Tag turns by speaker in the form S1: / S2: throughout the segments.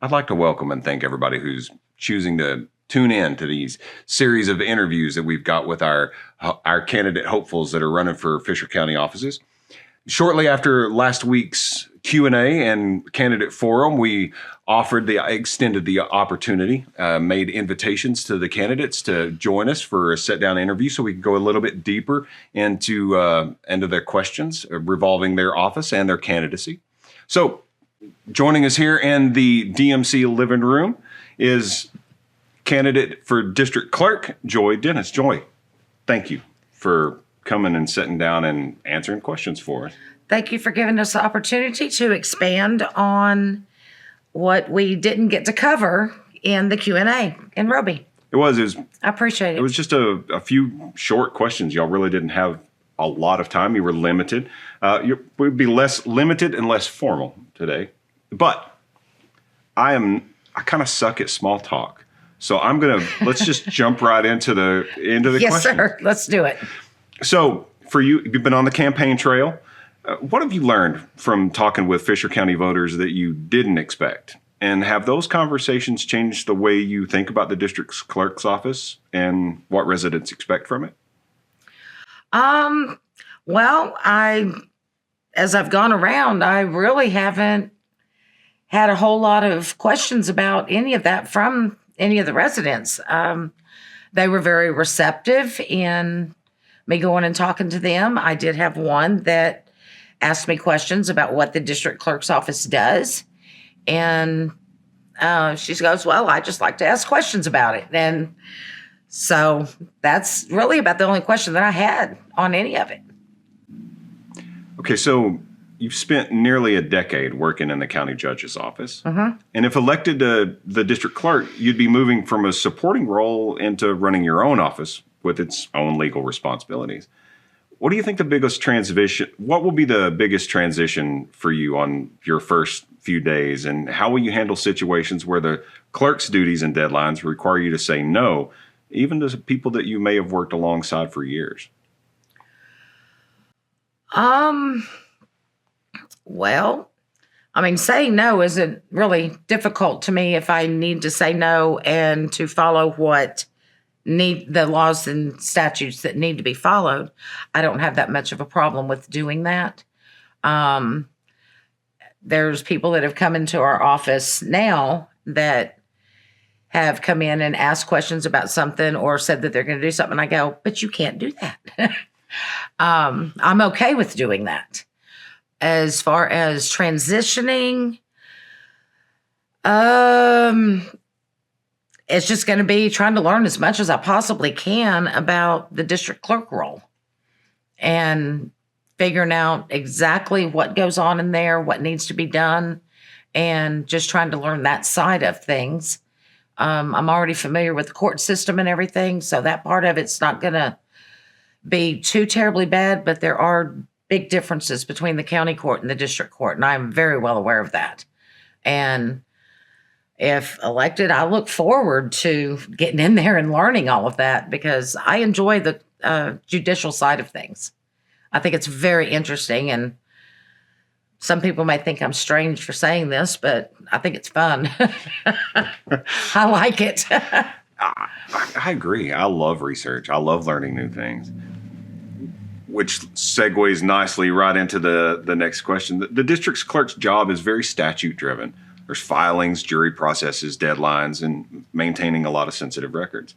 S1: I'd like to welcome and thank everybody who's choosing to tune in to these series of interviews that we've got with our candidate hopefuls that are running for Fisher County offices. Shortly after last week's Q&A and candidate forum, we extended the opportunity, made invitations to the candidates to join us for a sit-down interview so we could go a little bit deeper into their questions revolving their office and their candidacy. So joining us here in the DMC living room is candidate for District Clerk, Joy Dennis. Joy, thank you for coming and sitting down and answering questions for us.
S2: Thank you for giving us the opportunity to expand on what we didn't get to cover in the Q&A in Roby.
S1: I
S2: appreciate it.
S1: It was just a few short questions. Y'all really didn't have a lot of time. You were limited. We'd be less limited and less formal today. But I kind of suck at small talk. So let's just jump right into the
S2: yes,
S1: question.
S2: Sir. Let's do it.
S1: So for you've been on the campaign trail. What have you learned from talking with Fisher County voters that you didn't expect? And have those conversations changed the way you think about the district clerk's office and what residents expect from it?
S2: Well, as I've gone around, I really haven't had a whole lot of questions about any of that from any of the residents. They were very receptive in me going and talking to them. I did have one that asked me questions about what the district clerk's office does. And she goes, well, I just like to ask questions about it. And so that's really about the only question that I had on any of it.
S1: Okay, so you've spent nearly a decade working in the county judge's office.
S2: Mm-hmm.
S1: And if elected to the district clerk, you'd be moving from a supporting role into running your own office with its own legal responsibilities. What do you think what will be the biggest transition for you on your first few days? And how will you handle situations where the clerk's duties and deadlines require you to say no, even to people that you may have worked alongside for years?
S2: Well, saying no isn't really difficult to me if I need to say no and to follow the laws and statutes that need to be followed. I don't have that much of a problem with doing that. There's people that have come into our office now that have come in and asked questions about something or said that they're going to do something. And I go, but you can't do that. I'm okay with doing that. As far as transitioning, it's just going to be trying to learn as much as I possibly can about the district clerk role and figuring out exactly what goes on in there, what needs to be done, and just trying to learn that side of things. I'm already familiar with the court system and everything, so that part of it's not going to be too terribly bad, but there are big differences between the county court and the district court, and I'm very well aware of that. And if elected, I look forward to getting in there and learning all of that because I enjoy the judicial side of things. I think it's very interesting, and some people may think I'm strange for saying this, but I think it's fun. I like it.
S1: I agree. I love research. I love learning new things, which segues nicely right into the next question. The district clerk's job is very statute-driven. There's filings, jury processes, deadlines, and maintaining a lot of sensitive records.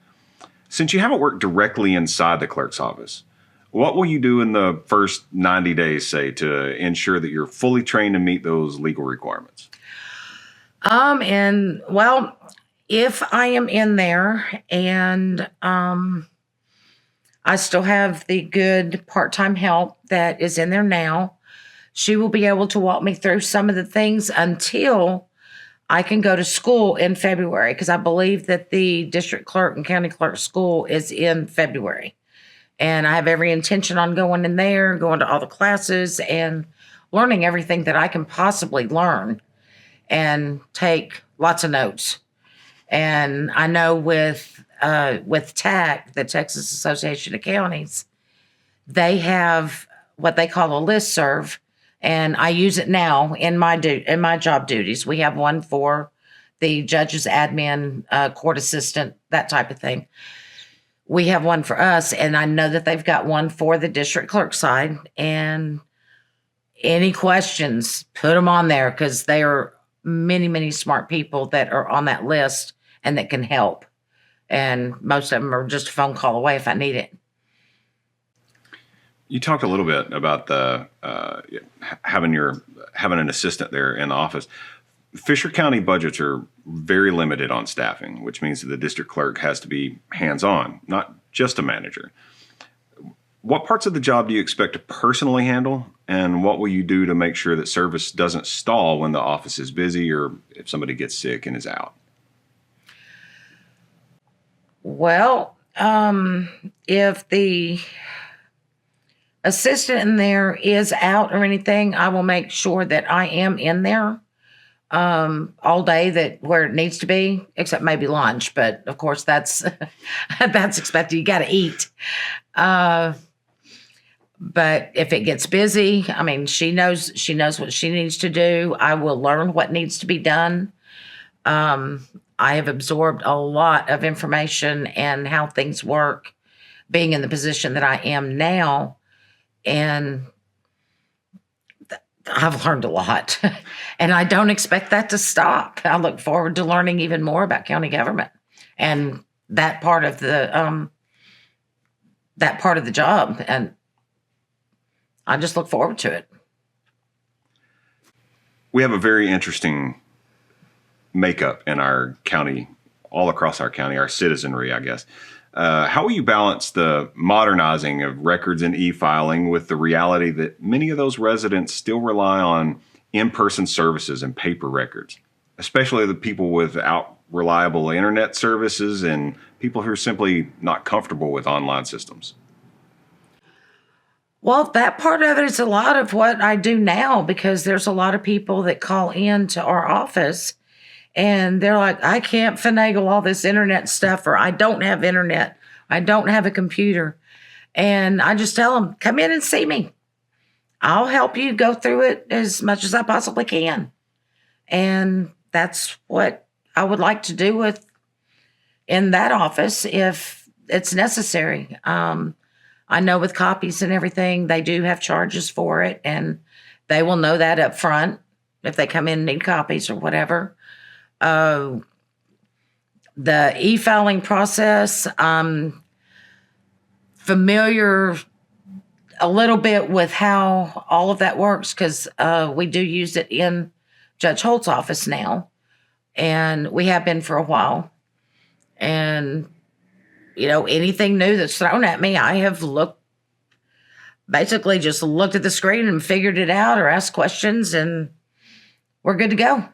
S1: Since you haven't worked directly inside the clerk's office, what will you do in the first 90 days, say, to ensure that you're fully trained to meet those legal requirements?
S2: If I am in there and I still have the good part-time help that is in there now, she will be able to walk me through some of the things until I can go to school in February, because I believe that the district clerk and county clerk school is in February. And I have every intention on going in there, going to all the classes and learning everything that I can possibly learn and take lots of notes. And I know with TAC, the Texas Association of Counties, they have what they call a listserv, and I use it now in my job duties. We have one for the judge's admin, court assistant, that type of thing. We have one for us, and I know that they've got one for the district clerk side. And any questions, put them on there, because there are many, many smart people that are on that list and that can help. And most of them are just a phone call away if I need it.
S1: You talked a little bit about the having an assistant there in the office. Fisher County budgets are very limited on staffing, which means that the district clerk has to be hands-on, not just a manager. What parts of the job do you expect to personally handle, and what will you do to make sure that service doesn't stall when the office is busy or if somebody gets sick and is out?
S2: Well, if the assistant in there is out or anything, I will make sure that I am in there all day, that where it needs to be, except maybe lunch. But of course, that's that's expected. You got to eat. But if it gets busy, I mean, she knows what she needs to do. I will learn what needs to be done. I have absorbed a lot of information and how things work, being in the position that I am now, and I've learned a lot. And I don't expect that to stop. I look forward to learning even more about county government and that part of the job. And I just look forward to it.
S1: We have a very interesting makeup in our county, all across our county, our citizenry, I guess. How will you balance the modernizing of records and e-filing with the reality that many of those residents still rely on in-person services and paper records, especially the people without reliable internet services and people who are simply not comfortable with online systems?
S2: Well, that part of it is a lot of what I do now, because there's a lot of people that call in to our office and they're like, I can't finagle all this internet stuff, or I don't have internet. I don't have a computer. And I just tell them, come in and see me. I'll help you go through it as much as I possibly can. And that's what I would like to do in that office if it's necessary. I know with copies and everything, they do have charges for it, and they will know that up front if they come in and need copies or whatever. The e-filing process, I'm familiar a little bit with how all of that works, because we do use it in Judge Holt's office now, and we have been for a while. And anything new that's thrown at me, I have basically just looked at the screen and figured it out or asked questions, and we're good to go.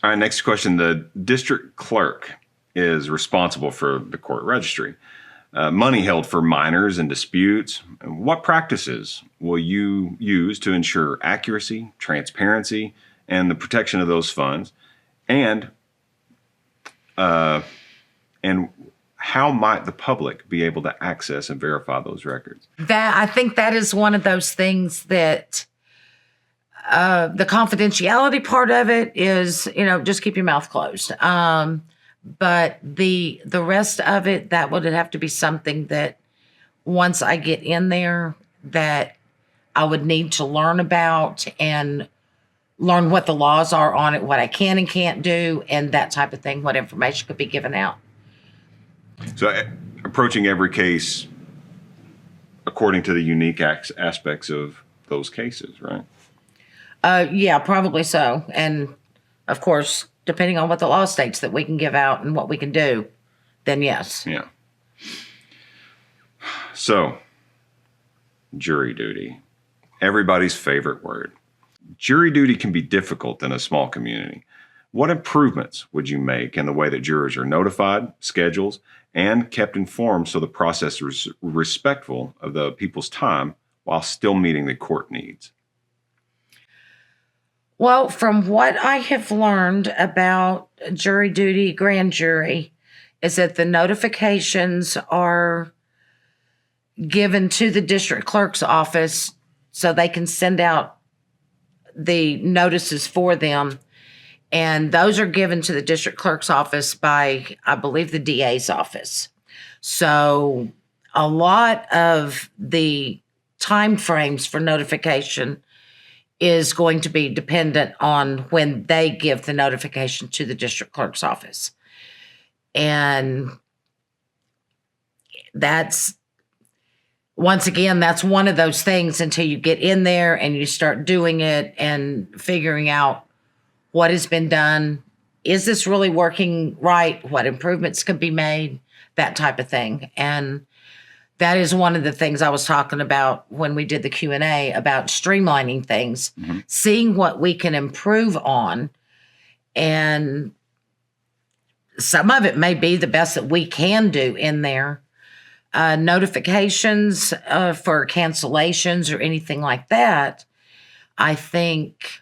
S1: All right, next question. The district clerk is responsible for the court registry. Money held for minors and disputes. What practices will you use to ensure accuracy, transparency, and the protection of those funds? And how might the public be able to access and verify those records?
S2: I think that is one of those things that the confidentiality part of it is, just keep your mouth closed. But the rest of it, that would have to be something that once I get in there, that I would need to learn about and learn what the laws are on it, what I can and can't do, and that type of thing, what information could be given out.
S1: So approaching every case according to the unique aspects of those cases, right?
S2: Yeah, probably so. And of course, depending on what the law states that we can give out and what we can do, then yes.
S1: Yeah. So, jury duty. Everybody's favorite word. Jury duty can be difficult in a small community. What improvements would you make in the way that jurors are notified, schedules, and kept informed so the process is respectful of the people's time while still meeting the court needs?
S2: Well, from what I have learned about jury duty, grand jury, is that the notifications are given to the district clerk's office so they can send out the notices for them. And those are given to the district clerk's office by, I believe, the DA's office. So a lot of the time frames for notification is going to be dependent on when they give the notification to the district clerk's office. And that's, once again, that's one of those things until you get in there and you start doing it and figuring out what has been done. Is this really working right? What improvements could be made? That type of thing. And that is one of the things I was talking about when we did the Q&A about streamlining things, seeing what we can improve on. And some of it may be the best that we can do in there. Notifications for cancellations or anything like that, I think,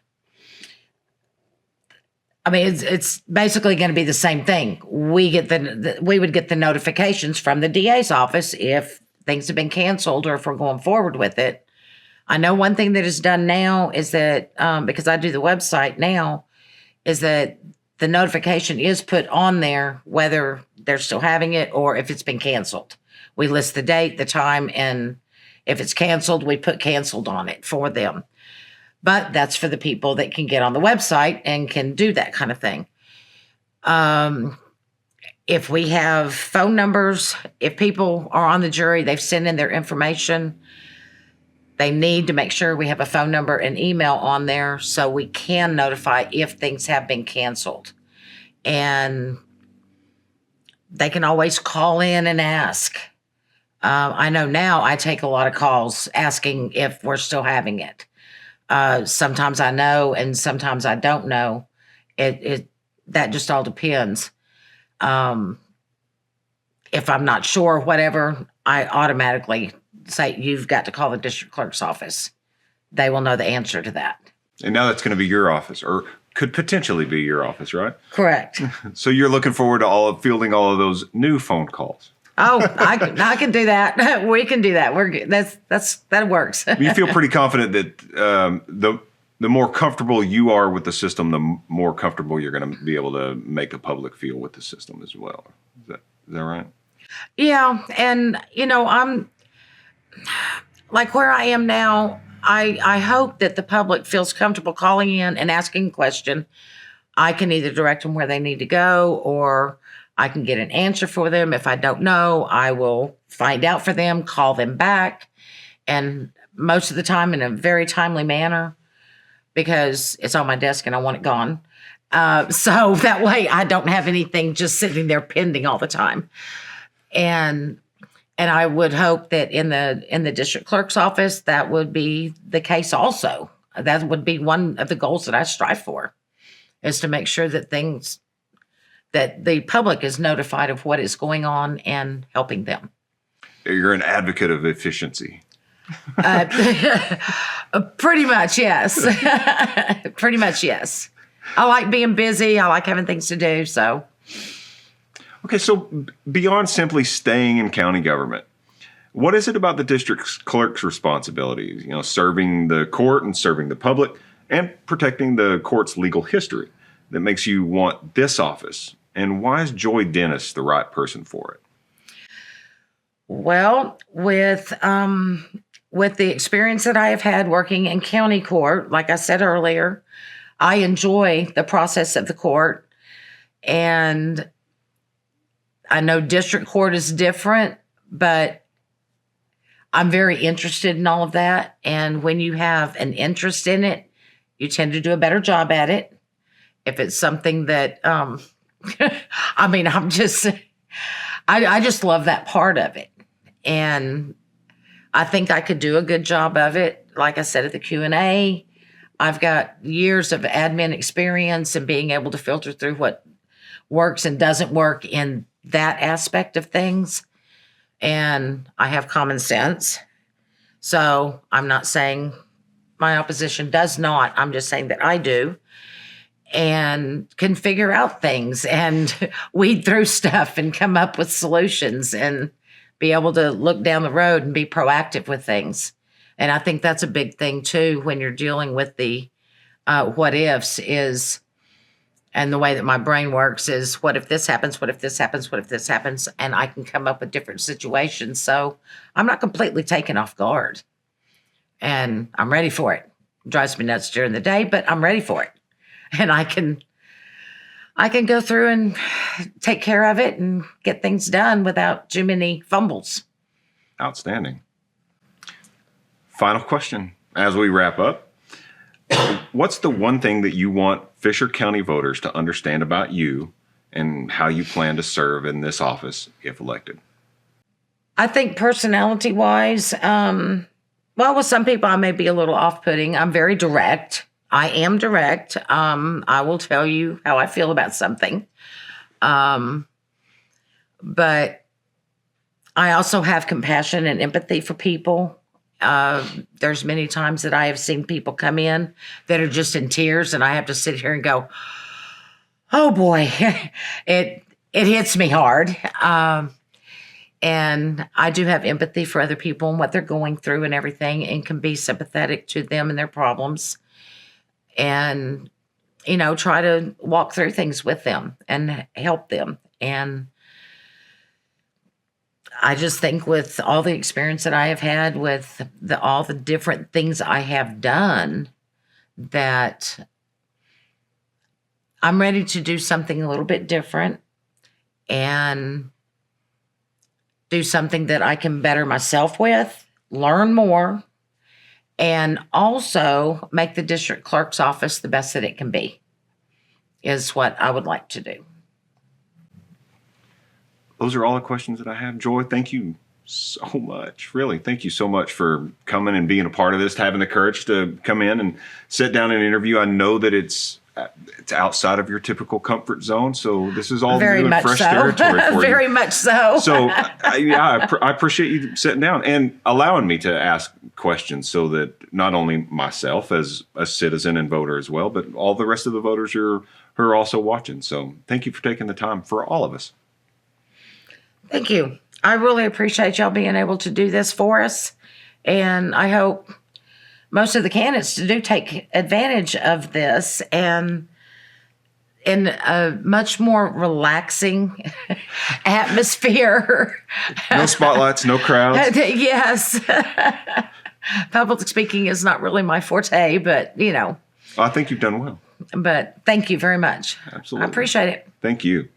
S2: I mean, it's basically going to be the same thing. We would get the notifications from the DA's office if things have been canceled or if we're going forward with it. I know one thing that is done now is that, because I do the website now, is that the notification is put on there whether they're still having it or if it's been canceled. We list the date, the time, and if it's canceled, we put canceled on it for them. But that's for the people that can get on the website and can do that kind of thing. If we have phone numbers, if people are on the jury, they've sent in their information, they need to make sure we have a phone number and email on there so we can notify if things have been canceled. And they can always call in and ask. I know now I take a lot of calls asking if we're still having it. Sometimes I know and sometimes I don't know. That just all depends. If I'm not sure, whatever, I automatically say, you've got to call the district clerk's office. They will know the answer to that. And
S1: now that's going to be your office, or could potentially be your office, right?
S2: Correct.
S1: So you're looking forward to fielding all of those new phone calls.
S2: Oh, I can do that. We can do that. We're good. That works.
S1: You feel pretty confident that the more comfortable you are with the system, the more comfortable you're going to be able to make the public feel with the system as well. Is that right?
S2: Yeah, and I'm like where I am now. I hope that the public feels comfortable calling in and asking a question. I can either direct them where they need to go, or I can get an answer for them. If I don't know, I will find out for them, call them back, and most of the time in a very timely manner because it's on my desk and I want it gone. So that way I don't have anything just sitting there pending all the time. And I would hope that in the district clerk's office, that would be the case also. That would be one of the goals that I strive for, is to make sure that that the public is notified of what is going on and helping them.
S1: You're an advocate of efficiency.
S2: Pretty much, yes. Pretty much, yes. I like being busy. I like having things to do, so.
S1: Okay, so beyond simply staying in county government, what is it about the district clerk's responsibilities, serving the court and serving the public and protecting the court's legal history, that makes you want this office? And why is Joy Dennis the right person for it?
S2: Well, with the experience that I have had working in county court, like I said earlier, I enjoy the process of the court. And I know district court is different, but I'm very interested in all of that. And when you have an interest in it, you tend to do a better job at it. If it's something that, I just love that part of it. And I think I could do a good job of it. Like I said at the Q&A, I've got years of admin experience and being able to filter through what works and doesn't work in that aspect of things. And I have common sense. So I'm not saying my opposition does not. I'm just saying that I do. And can figure out things and weed through stuff and come up with solutions and be able to look down the road and be proactive with things. And I think that's a big thing too when you're dealing with the what ifs, is And the way that my brain works is, what if this happens? What if this happens? What if this happens? And I can come up with different situations. So I'm not completely taken off guard. And I'm ready for it. It drives me nuts during the day, but I'm ready for it. And I can go through and take care of it and get things done without too many fumbles.
S1: Outstanding. Final question as we wrap up. What's the one thing that you want Fisher County voters to understand about you and how you plan to serve in this office if elected?
S2: I think personality-wise, well, with some people I may be a little off-putting. I'm very direct. I am direct. I will tell you how I feel about something. But I also have compassion and empathy for people. There's many times that I have seen people come in that are just in tears, and I have to sit here and go, oh boy, it hits me hard. And I do have empathy for other people and what they're going through and everything, and can be sympathetic to them and their problems. And, try to walk through things with them and help them. And I just think with all the experience that I have had with all the different things I have done, that I'm ready to do something a little bit different and do something that I can better myself with, learn more, and also make the district clerk's office the best that it can be, is what I would like to do.
S1: Those are all the questions that I have. Joy, thank you so much. Really, thank you so much for coming and being a part of this, having the courage to come in and sit down and interview. I know that it's outside of your typical comfort zone, so this is all
S2: very
S1: new and fresh territory for you.
S2: Very much so.
S1: So, I appreciate you sitting down and allowing me to ask questions, so that not only myself as a citizen and voter as well, but all the rest of the voters who are also watching. So, thank you for taking the time for all of us.
S2: Thank you. I really appreciate y'all being able to do this for us. And I hope most of the candidates do take advantage of this, and in a much more relaxing atmosphere.
S1: No spotlights, no crowds.
S2: Yes. Public speaking is not really my forte, but
S1: I think you've done well.
S2: But thank you very much.
S1: Absolutely.
S2: I appreciate it.
S1: Thank you.